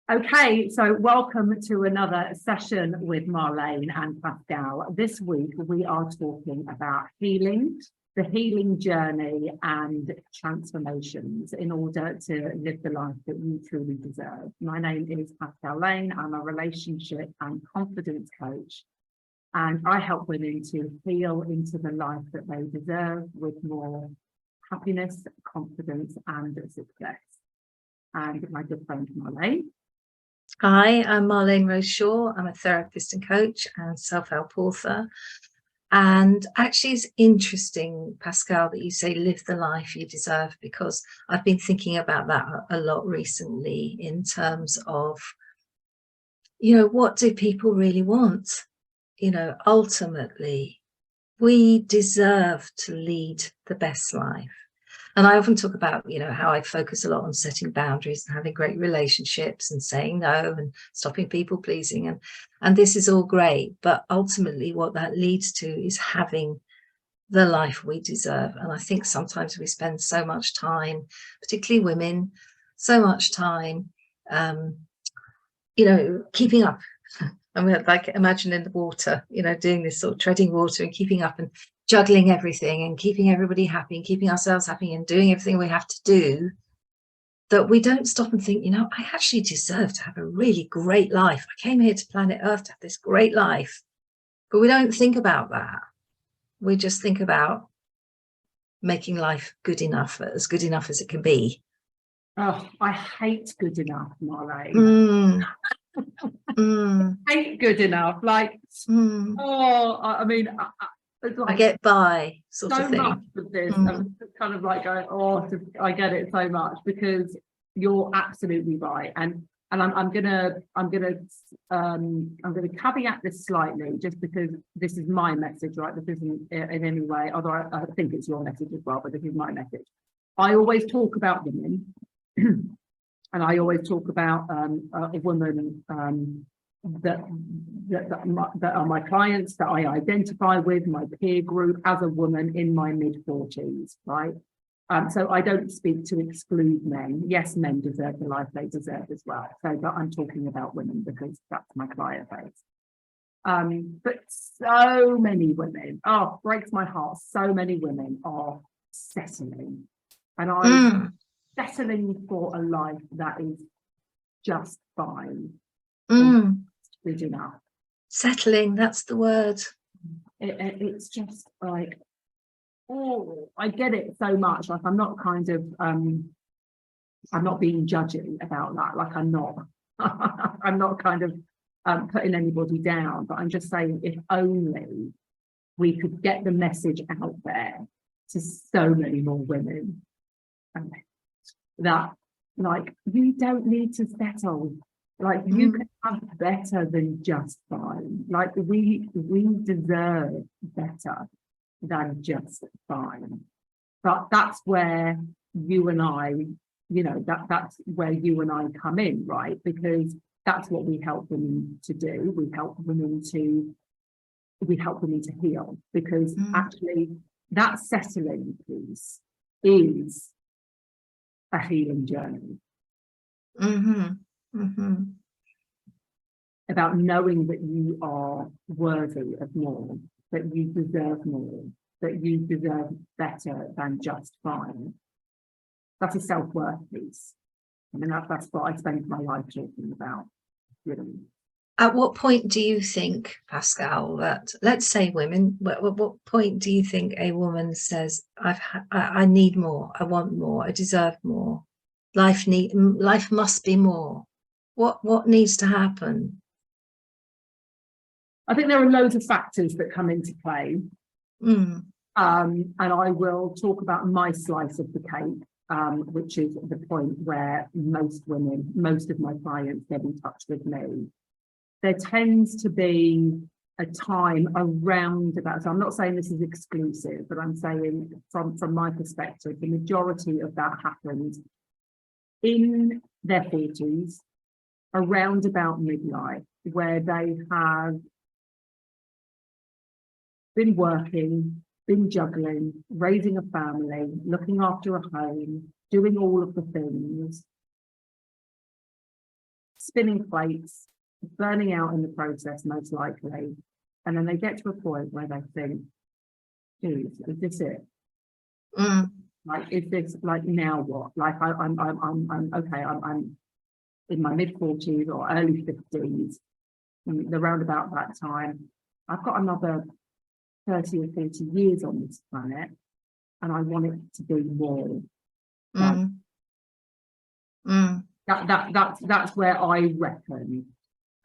Okay, so welcome to another session with Marléne and Pascale. This week we are talking about healing, the healing journey and transformations in order to live the life that you truly deserve. My name is Pascale Lane. I'm a relationship and confidence coach, and I help women to heal into the life that they deserve with more happiness, confidence and success. And my good friend Marléne. Hi, I'm Marléne Rose Shaw. I'm a therapist and coach and self-help author. And actually it's interesting, Pascale, that you say live the life you deserve, because I've been thinking about that a lot recently in terms of, what do people really want? Ultimately, we deserve to lead the best life. And I often talk about, how I focus a lot on setting boundaries and having great relationships and saying no and stopping people pleasing. And this is all great. But ultimately, what that leads to is having the life we deserve. And I think sometimes we spend so much time, particularly women, so much time, keeping up. I mean, like imagine in the water, doing this sort of treading water and keeping up and juggling everything and keeping everybody happy and keeping ourselves happy and doing everything we have to do, that we don't stop and think, I actually deserve to have a really great life. I came here to planet Earth to have this great life. But we don't think about that. We just think about making life good enough as it can be. Oh, I hate good enough, Marléne. Hate good enough. Like, I mean, it's like I get by sort of thing. So much of this, I'm kind of like going, I get it so much, because you're absolutely right. And I'm gonna caveat this slightly, just because this is my message, right? This isn't in any way, although I think it's your message as well, but this is my message. I always talk about women, and I always talk about a woman that are my clients, that I identify with, my peer group, as a woman in my mid-40s, right? So I don't speak to exclude men. Yes, men deserve the life they deserve as well. So but I'm talking about women because that's my client base. But so many women, breaks my heart, so many women are settling. And I'm settling for a life that is just fine. Good enough. Settling, that's the word. It's just like, I get it so much. Like, I'm not kind of I'm not being judgy about that. Like, I'm not I'm not kind of putting anybody down, but I'm just saying, if only we could get the message out there to so many more women, that, like, you don't need to settle. Like, you can have better than just fine. Like, we deserve better than just fine. But that's where you and I, that's where you and I come in, right? Because that's what we help women to do. We help women to heal, because actually that settling piece is a healing journey. About knowing that you are worthy of more, that you deserve more, that you deserve better than just fine. That's a self-worth piece. I mean, that's what I spend my life talking about, really. At what point do you think, Pascale, that, let's say women, what point do you think a woman says, I need more, I want more, I deserve more, life must be more? What needs to happen? I think there are loads of factors that come into play. And I will talk about my slice of the cake, which is the point where most women, most of my clients get in touch with me. There tends to be a time around about, so I'm not saying this is exclusive, but I'm saying from my perspective, the majority of that happens in their 40s, around about midlife, where they have been working, been juggling, raising a family, looking after a home, doing all of the things, spinning plates, burning out in the process, most likely. And then they get to a point where they think, geez, is this it? Like, is this, like, now what? Like, I'm okay, I'm in my mid-40s or early 50s, around about that time. I've got another 30 or 40 years on this planet, and I want it to be more. Like, that's where I reckon.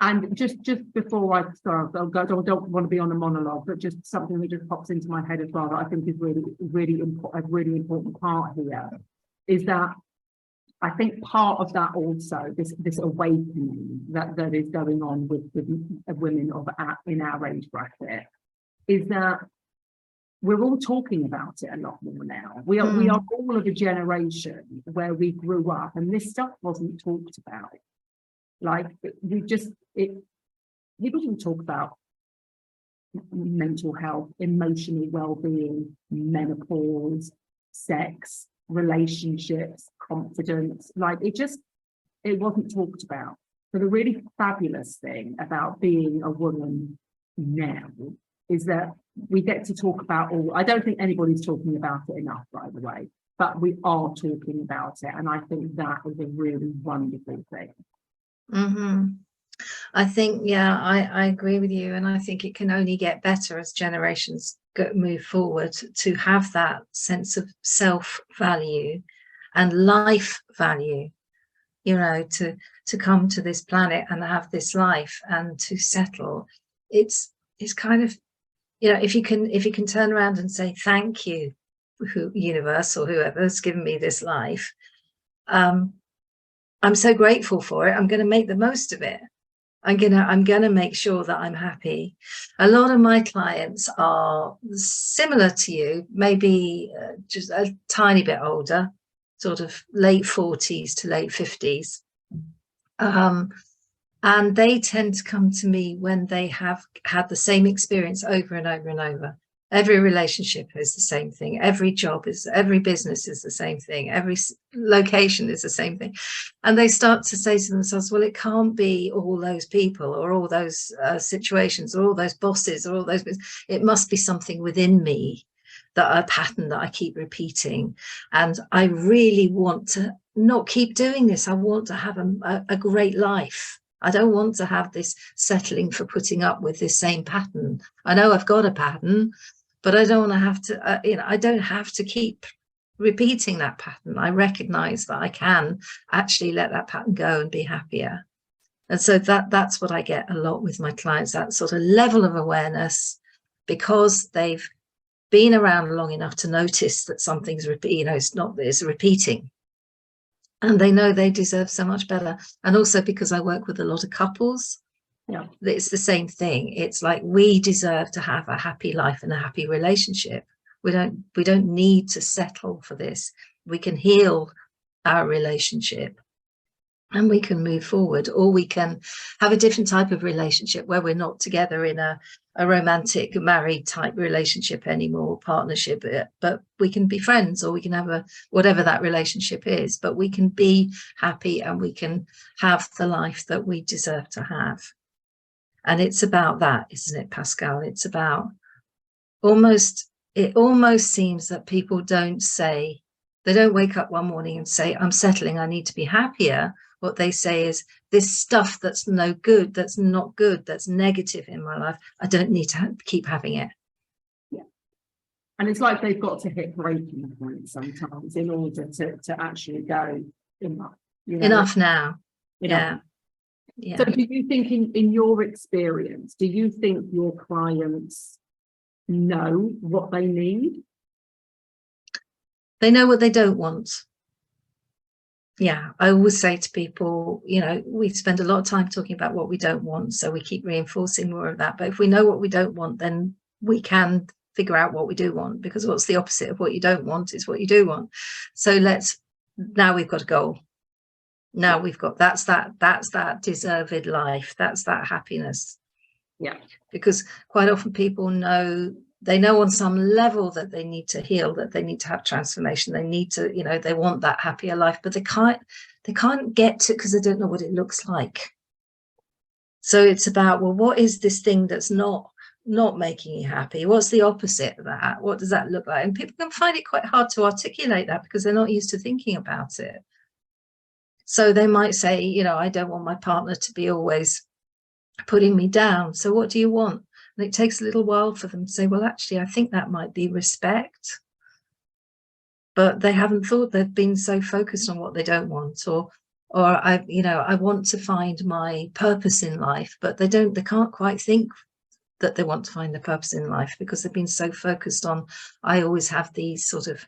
And just before I start, I don't want to be on a monologue, but just something that just pops into my head as well that I think is really important part here is that I think part of that also, this awakening that is going on with women in our age bracket, is that we're all talking about it a lot more now. We are all of a generation where we grew up and this stuff wasn't talked about. Like, people didn't talk about mental health, emotional well-being, menopause, sex, relationships, confidence. Like, it wasn't talked about. So the really fabulous thing about being a woman now is that we get to talk about all. I don't think anybody's talking about it enough, by the way, but we are talking about it, and I think that is a really wonderful thing. I think, yeah, I agree with you, and I think it can only get better as generations move forward, to have that sense of self-value and life value, you know, to come to this planet and have this life and to settle. It's kind of, you know, if you can turn around and say thank you, universe or whoever's given me this life, I'm so grateful for it. I'm going to make the most of it. I'm going to make sure that I'm happy. A lot of my clients are similar to you, maybe just a tiny bit older, sort of late 40s to late 50s. And they tend to come to me when they have had the same experience over and over and over. Every relationship is the same thing. Every business is the same thing. Every location is the same thing. And they start to say to themselves, well, it can't be all those people or all those situations or all those bosses or all those, it must be something within me, that a pattern that I keep repeating. And I really want to not keep doing this. I want to have a great life. I don't want to have this settling for putting up with this same pattern. I know I've got a pattern, but I don't want to have to, I don't have to keep repeating that pattern. I recognize that I can actually let that pattern go and be happier. And so that's what I get a lot with my clients, that sort of level of awareness, because they've been around long enough to notice that something's, it's repeating. And they know they deserve so much better. And also because I work with a lot of couples, yeah, it's the same thing. It's like, we deserve to have a happy life and a happy relationship. We don't need to settle for this. We can heal our relationship and we can move forward, or we can have a different type of relationship where we're not together in a romantic married type relationship anymore, partnership, but we can be friends, or we can have whatever that relationship is, but we can be happy and we can have the life that we deserve to have. And it's about that, isn't it, Pascale? It's about it almost seems that people don't wake up one morning and say, I'm settling, I need to be happier. What they say is, this stuff that's no good, that's not good, that's negative in my life, I don't need to keep having it. Yeah. And it's like they've got to hit breaking point sometimes in order to actually go, enough. Enough now. Enough. Yeah. So do you think in your experience, do you think your clients know what they need? They know what they don't want. Yeah, I always say to people, we spend a lot of time talking about what we don't want, so we keep reinforcing more of that. But if we know what we don't want, then we can figure out what we do want, because what's the opposite of what you don't want is what you do want. So now we've got a goal. Now we've got, that's that deserved life. That's that happiness. Yeah. Because quite often people know they know on some level that they need to heal, that they need to have transformation, they need to, you know, they want that happier life, but they can't get to it because they don't know what it looks like. So it's about, well, what is this thing that's not making you happy? What's the opposite of that? What does that look like? And people can find it quite hard to articulate that because they're not used to thinking about it. So they might say, you know, I don't want my partner to be always putting me down. So what do you want? And it takes a little while for them to say, well, actually, I think that might be respect. But they haven't thought, they've been so focused on what they don't want, or I, you know, I want to find my purpose in life, but they can't quite think that they want to find their purpose in life because they've been so focused on, I always have these sort of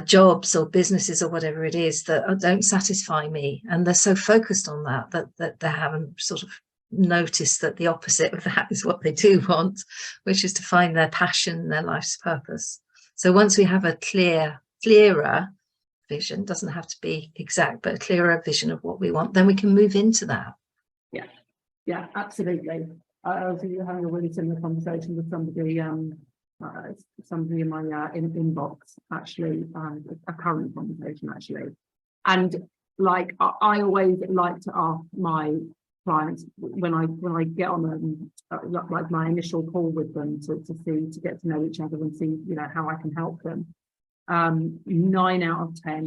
jobs or businesses or whatever it is that don't satisfy me, and they're so focused on that they haven't sort of noticed that the opposite of that is what they do want, which is to find their passion, their life's purpose. So once we have a clearer vision, doesn't have to be exact, but a clearer vision of what we want, then we can move into that. Yeah, absolutely. I was having a really similar conversation with somebody in my inbox, actually, a current conversation actually. And like I always like to ask my clients when I get on like my initial call with them to get to know each other and see, you know, how I can help them. 9 out of 10,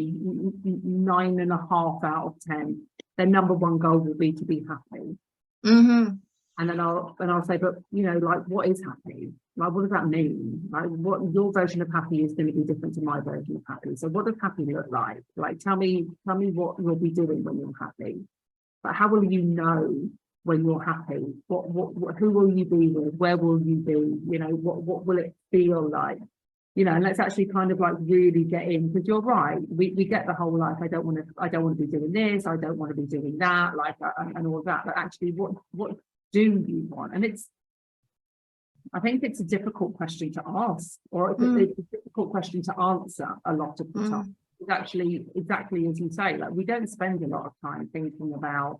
9.5 out of 10, their number one goal will be to be happy. Mm-hmm. And then I'll say, but you know, like, what is happy? Like, what does that mean? Like, what your version of happy is going to be different to my version of happy. So what does happy look like? Like, tell me what you'll be doing when you're happy. But how will you know when you're happy? What who will you be with? Where will you be? You know, what will it feel like? You know, and let's actually kind of like really get in, because you're right. We get the whole like, I don't want to be doing this, I don't want to be doing that, like, and all of that. But actually, what do you want? And I think it's a difficult question to ask, or it's a difficult question to answer a lot of the time. It's actually exactly as you say, like, we don't spend a lot of time thinking about,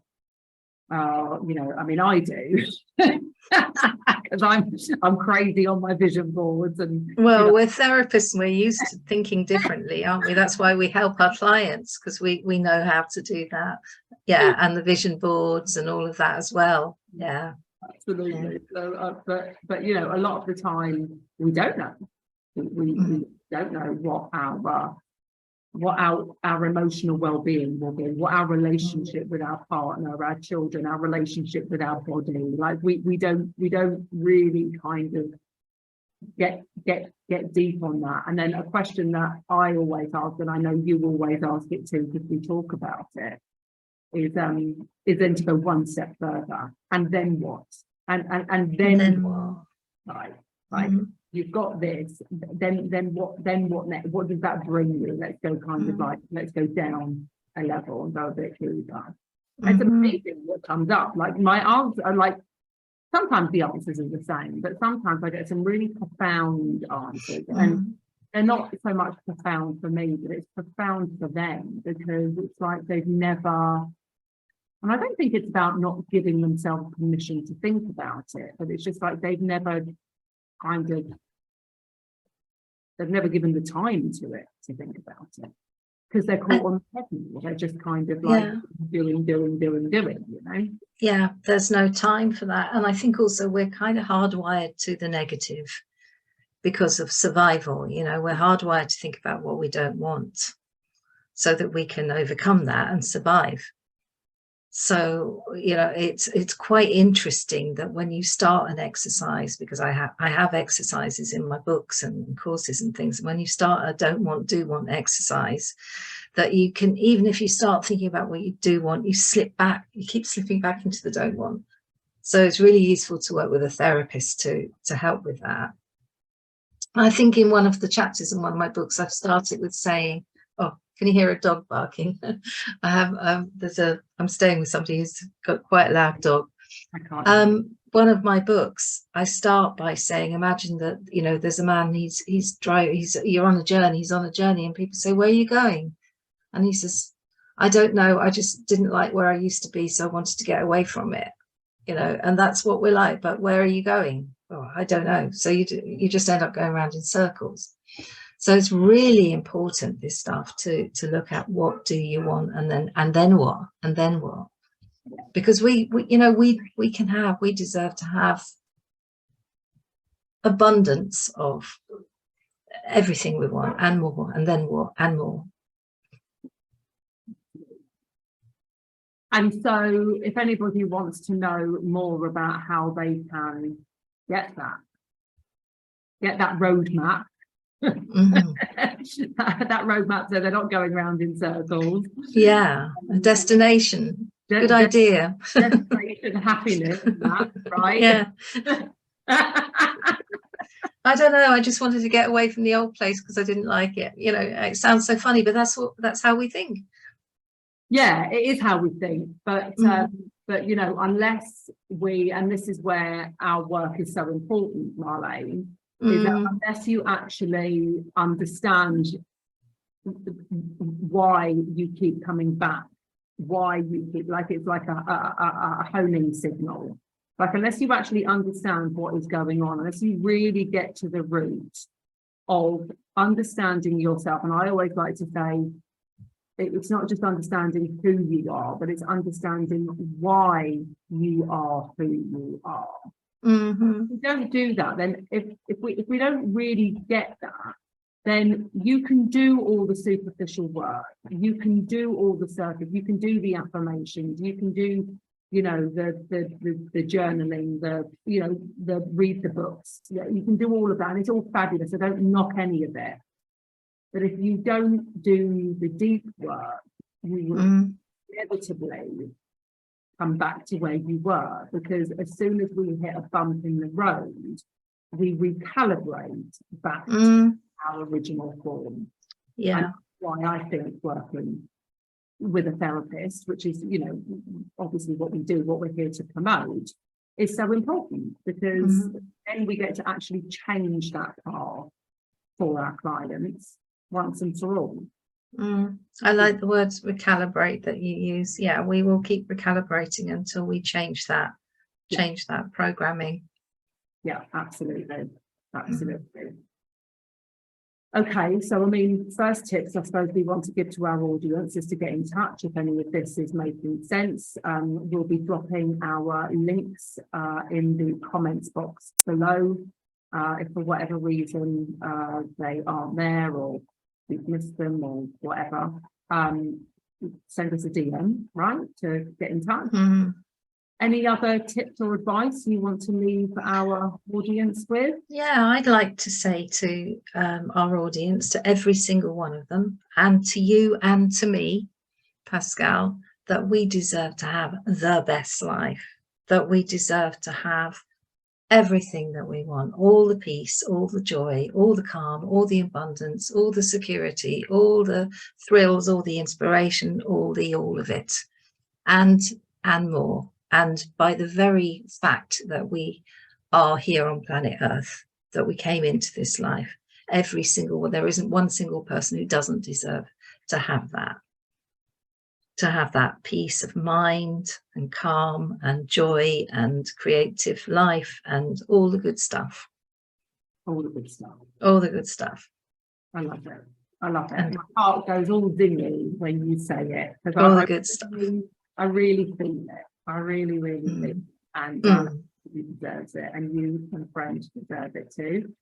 you know, I mean, I do, because I'm crazy on my vision boards. And well, you know, we're therapists and we're used to thinking differently, aren't we? That's why we help our clients, because we know how to do that. Yeah, and the vision boards and all of that as well. Yeah, absolutely. So but you know, a lot of the time we don't know. We don't know what our emotional well-being will be, what our relationship with our partner, our children, our relationship with our body. Like, we don't really kind of get deep on that. And then a question that I always ask, and I know you always ask it too, because we talk about it, is then to go one step further. And then what? And then what? Like you've got this, then what next? What does that bring you? Let's go kind of like, let's go down a level and go a bit deeper. It's amazing what comes up. Like, my answers are like, sometimes the answers are the same, but sometimes I get some really profound answers, and they're not so much profound for me, but it's profound for them, because it's like they've never, and I don't think it's about not giving themselves permission to think about it, but it's just like they've never given the time to it, to think about it, because they're caught on the treadmill. They're just kind of like doing, you know? Yeah, there's no time for that. And I think also we're kind of hardwired to the negative because of survival. You know, we're hardwired to think about what we don't want so that we can overcome that and survive. So, you know, it's quite interesting that when you start an exercise, because I have exercises in my books and courses and things, when you start a don't want, do want exercise, that you can, even if you start thinking about what you do want, you keep slipping back into the don't want. So it's really useful to work with a therapist to help with that. I think in one of the chapters in one of my books, I've started with saying, oh, can you hear a dog barking? I have, I'm staying with somebody who's got quite a loud dog. I can't. One of my books, I start by saying, imagine that, you know, there's a man, you're on a journey, he's on a journey, and people say, where are you going? And he says, I don't know, I just didn't like where I used to be, so I wanted to get away from it, you know. And that's what we're like. But where are you going? oh, I don't know. So you just end up going around in circles. So it's really important, this stuff, to look at what do you want, and then what, because we deserve to have abundance of everything we want, and more, and then what, and more. And so if anybody wants to know more about how they can get that roadmap, that roadmap, so they're not going around in circles. Yeah, a destination. Good idea. Destination happiness, that, right? Yeah. I don't know. I just wanted to get away from the old place because I didn't like it. You know, it sounds so funny, but that's how we think. Yeah, it is how we think. But you know, unless we, and this is where our work is so important, Marléne, is that unless you actually understand why you keep coming back, why you keep, like, it's like a homing signal. Like, unless you actually understand what is going on, unless you really get to the root of understanding yourself, and I always like to say, it's not just understanding who you are, but it's understanding why you are who you are. If we don't do that, then if we don't really get that, then you can do all the superficial work, you can do all the surface, you can do the affirmations, you can do, you know, the journaling, the read the books. Yeah, you can do all of that, and it's all fabulous. I don't knock any of it. But if you don't do the deep work, you will inevitably come back to where you were, because as soon as we hit a bump in the road, we recalibrate back to our original form. Yeah. And that's why I think working with a therapist, which is, you know, obviously what we do, what we're here to promote, is so important, because then we get to actually change that path for our clients once and for all. I like the words recalibrate that you use. Yeah, we will keep recalibrating until we change that programming. Yeah, absolutely. Okay, so I mean, first tips I suppose we want to give to our audience is to get in touch if any of this is making sense. We'll be dropping our links in the comments box below. If for whatever reason they aren't there, or we've missed them, or whatever, send us a DM, right, to get in touch. Any other tips or advice you want to leave our audience with? Yeah, I'd like to say to our audience, to every single one of them, and to you and to me, Pascale, that we deserve to have the best life, that we deserve to have everything that we want, all the peace, all the joy, all the calm, all the abundance, all the security, all the thrills, all the inspiration, all of it, and more. And by the very fact that we are here on planet Earth, that we came into this life, every single one, there isn't one single person who doesn't deserve to have that peace of mind and calm and joy and creative life and all the good stuff. All the good stuff. All the good stuff. I love it. And my heart goes all dingy when you say it. All the good stuff. I really feel it. I really feel it. And you deserves it. And you and friends deserve it too.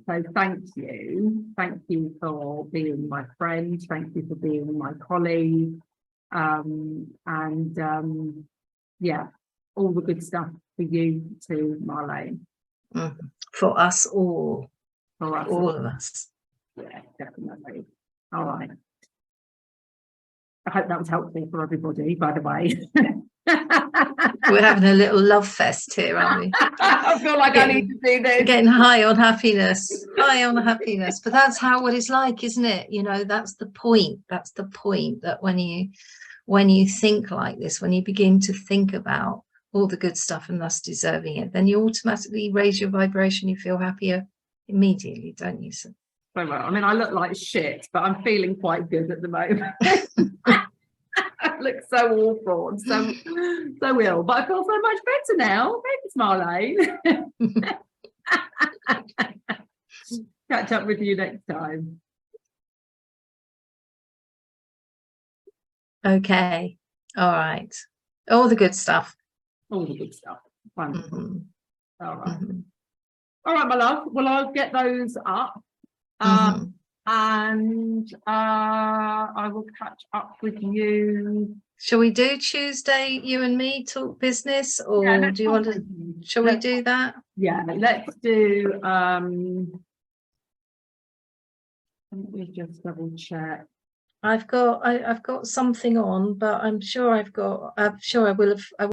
So thank you. Thank you for being my friend. Thank you for being my colleague. Yeah, all the good stuff for you too, Marléne. For us all. For us all of us. Yeah, definitely. All right. I hope that was helpful for everybody, by the way. We're having a little love fest here, aren't we? I feel like I need to do this. Getting high on happiness. But that's what it's like, isn't it? You know, that's the point. That's the point, that when you think like this, when you begin to think about all the good stuff and thus deserving it, then you automatically raise your vibration. You feel happier immediately, don't you? So, I mean, I look like shit, but I'm feeling quite good at the moment. I look so awful and so ill, but I feel so much better now. Marléne. Catch up with you next time. Okay. All right. All the good stuff. All the good stuff. Wonderful. Mm-hmm. All right. Mm-hmm. All right, my love. Well, I'll get those up. Mm-hmm. And I will catch up with you. Shall we do Tuesday, you and me talk business, or Yeah, do you want to? Shall we do that? Yeah, let's do. Let me just double check. I've got something on, but I'm sure I will have.